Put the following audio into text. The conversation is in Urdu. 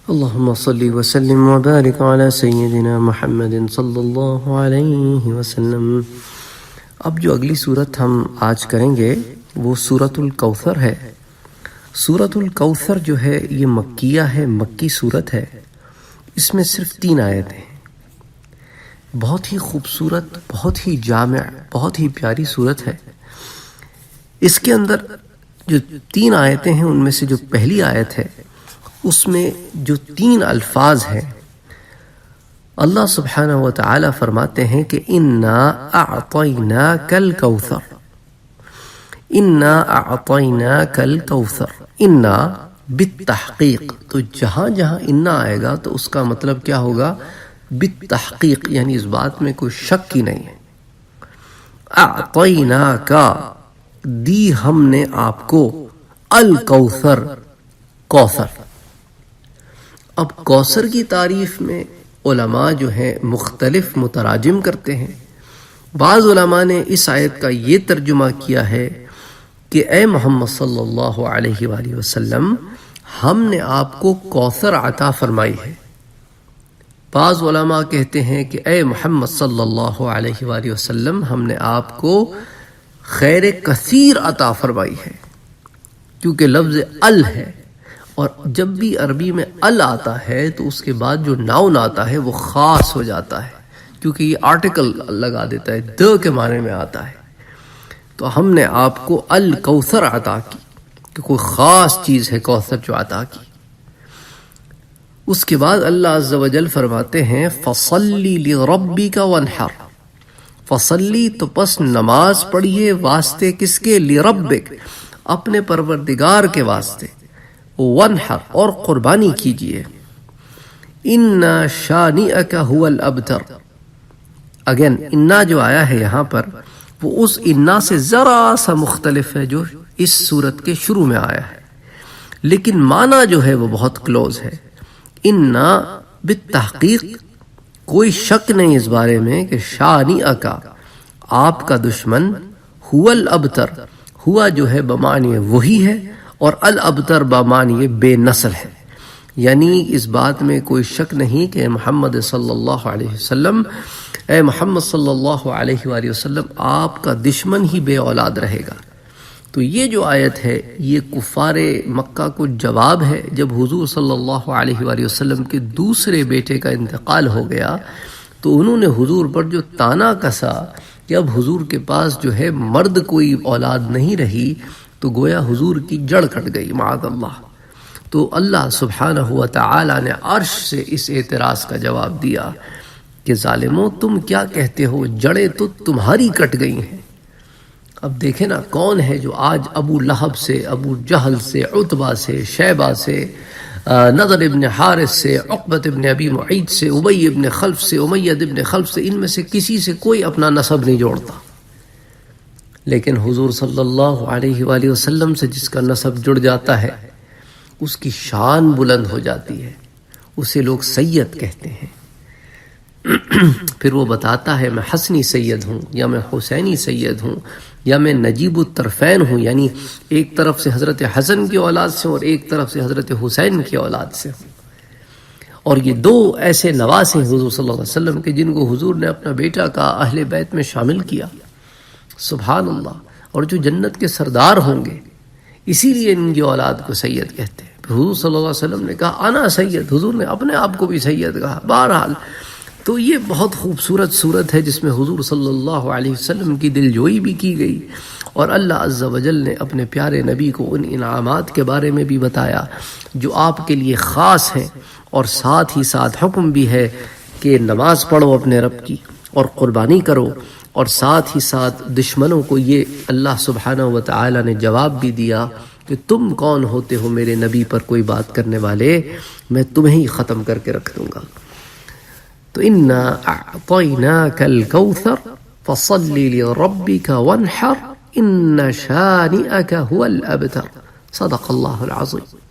اللهم صل وسلم وبارك على سيدنا محمد صلی اللہ علیہ وسلم۔ اب جو اگلی صورت ہم آج کریں گے وہ سورۃ الکوثر ہے۔ سورۃ الکوثر جو ہے یہ مکیہ ہے، مکی صورت ہے۔ اس میں صرف 3 آیتیں ہیں۔ بہت ہی خوبصورت، بہت ہی جامع، بہت ہی پیاری صورت ہے۔ اس کے اندر جو 3 آیتیں ہیں ان میں سے جو پہلی آیت ہے اس میں جو 3 الفاظ ہیں، اللہ سبحانہ و تعالی فرماتے ہیں کہ اِنَّا أَعْطَيْنَاكَ الْكَوْثَرَ، اِنَّا أَعْطَيْنَاكَ الْكَوْثَرَ۔ اِنَّا بالتحقیق، تو جہاں جہاں اِنَّا آئے گا تو اس کا مطلب کیا ہوگا؟ بالتحقیق، یعنی اس بات میں کوئی شک ہی نہیں ہے۔ أَعْطَيْنَاكَ، دی ہم نے آپ کو، الکوثر، کوثر۔ اب کوثر کی تعریف میں علماء جو ہیں مختلف متراجم کرتے ہیں۔ بعض علماء نے اس آیت کا یہ ترجمہ کیا ہے کہ اے محمد صلی اللہ علیہ وآلہ وسلم، ہم نے آپ کو کوثر عطا فرمائی ہے۔ بعض علماء کہتے ہیں کہ اے محمد صلی اللہ علیہ وآلہ وسلم، ہم نے آپ کو خیر کثیر عطا فرمائی ہے، کیونکہ لفظ ال ہے، اور جب بھی عربی میں ال آتا ہے تو اس کے بعد جو ناؤن آتا ہے وہ خاص ہو جاتا ہے، کیونکہ یہ آرٹیکل لگا دیتا ہے، د کے معنی میں آتا ہے۔ تو ہم نے آپ کو الکوثر عطا کی، کہ کوئی خاص چیز ہے کوثر جو عطا کی۔ اس کے بعد اللہ عز و جل فرماتے ہیں فَصَلِّ لِرَبِّكَ وَانْحَرْ، فصلی تو پس نماز پڑھیے واسطے کس کے؟ لربک، اپنے پروردگار کے واسطے، وانحر، اور قربانی کیجیے۔ اِنَّا شَانِئَكَ هُوَ الْأَبْتَرُ، اگین اِنَّا جو آیا ہے یہاں پر وہ اس اِنَّا سے ذرا سا مختلف ہے جو اس صورت کے شروع میں آیا ہے، لیکن معنی جو ہے وہ بہت کلوز ہے۔ اِنَّا بالتحقیق، کوئی شک نہیں اس بارے میں کہ شَانِئَكَ، آپ کا دشمن، هُوَ الْأَبْتَرُ، ہوا جو ہے بمعنی وہی ہے، اور الابتر بمعنی بے نسل ہے۔ یعنی اس بات میں کوئی شک نہیں کہ محمد صلی اللہ علیہ وسلم، اے محمد صلی اللہ علیہ وآلہ وسلم، آپ کا دشمن ہی بے اولاد رہے گا۔ تو یہ جو آیت ہے یہ کفار مکہ کو جواب ہے۔ جب حضور صلی اللہ علیہ وآلہ وسلم کے دوسرے بیٹے کا انتقال ہو گیا تو انہوں نے حضور پر جو تانا کسا کہ اب حضور کے پاس جو ہے مرد کوئی اولاد نہیں رہی، تو گویا حضور کی جڑ کٹ گئی، معاذ اللہ۔ تو اللہ سبحانہ و تعالی نے عرش سے اس اعتراض کا جواب دیا کہ ظالموں، تم کیا کہتے ہو، جڑیں تو تمہاری کٹ گئی ہیں۔ اب دیکھیں نا کون ہے جو آج ابو لہب سے، ابو جہل سے، عتبہ سے، شیبہ سے، نضر ابن حارث سے، عقبۃ ابن ابی معیط سے، ابی ابن خلف سے، امیہ ابن خلف سے، ان میں سے کسی سے کوئی اپنا نسب نہیں جوڑتا، لیکن حضور صلی اللہ علیہ وآلہ وسلم سے جس کا نسب جڑ جاتا ہے اس کی شان بلند ہو جاتی ہے، اسے لوگ سید کہتے ہیں۔ پھر وہ بتاتا ہے میں حسنی سید ہوں، یا میں حسینی سید ہوں، یا میں نجیب الطرفین ہوں، یعنی ایک طرف سے حضرت حسن کی اولاد سے اور ایک طرف سے حضرت حسین کی اولاد سے ہوں۔ اور یہ 2 ایسے نواس ہیں حضور صلی اللہ علیہ وسلم کے جن کو حضور نے اپنا بیٹا کا اہل بیت میں شامل کیا، سبحان اللہ، اور جو جنت کے سردار ہوں گے، اسی لیے ان کی اولاد کو سید کہتے ہیں۔ حضور صلی اللہ علیہ وسلم نے کہا انا سید، حضور نے اپنے آپ کو بھی سید کہا۔ بہرحال تو یہ بہت خوبصورت صورت ہے جس میں حضور صلی اللہ علیہ وسلم کی دل جوئی بھی کی گئی، اور اللہ عز و جل نے اپنے پیارے نبی کو ان انعامات کے بارے میں بھی بتایا جو آپ کے لیے خاص ہیں، اور ساتھ ہی ساتھ حکم بھی ہے کہ نماز پڑھو اپنے رب کی، اور قربانی کرو، اور ساتھ ہی ساتھ دشمنوں کو یہ اللہ سبحانہ و تعالی نے جواب بھی دیا کہ تم کون ہوتے ہو میرے نبی پر کوئی بات کرنے والے، میں تمہیں ہی ختم کر کے رکھ دوں گا۔ تو اِنَّا أَعْطَيْنَاكَ الْكَوْثَرَ فَصَلِّ لِرَبِّكَ وَانْحَرْ إِنَّ شَانِئَكَ هُوَ الْأَبْتَرُ۔ صدق اللہ العظیم۔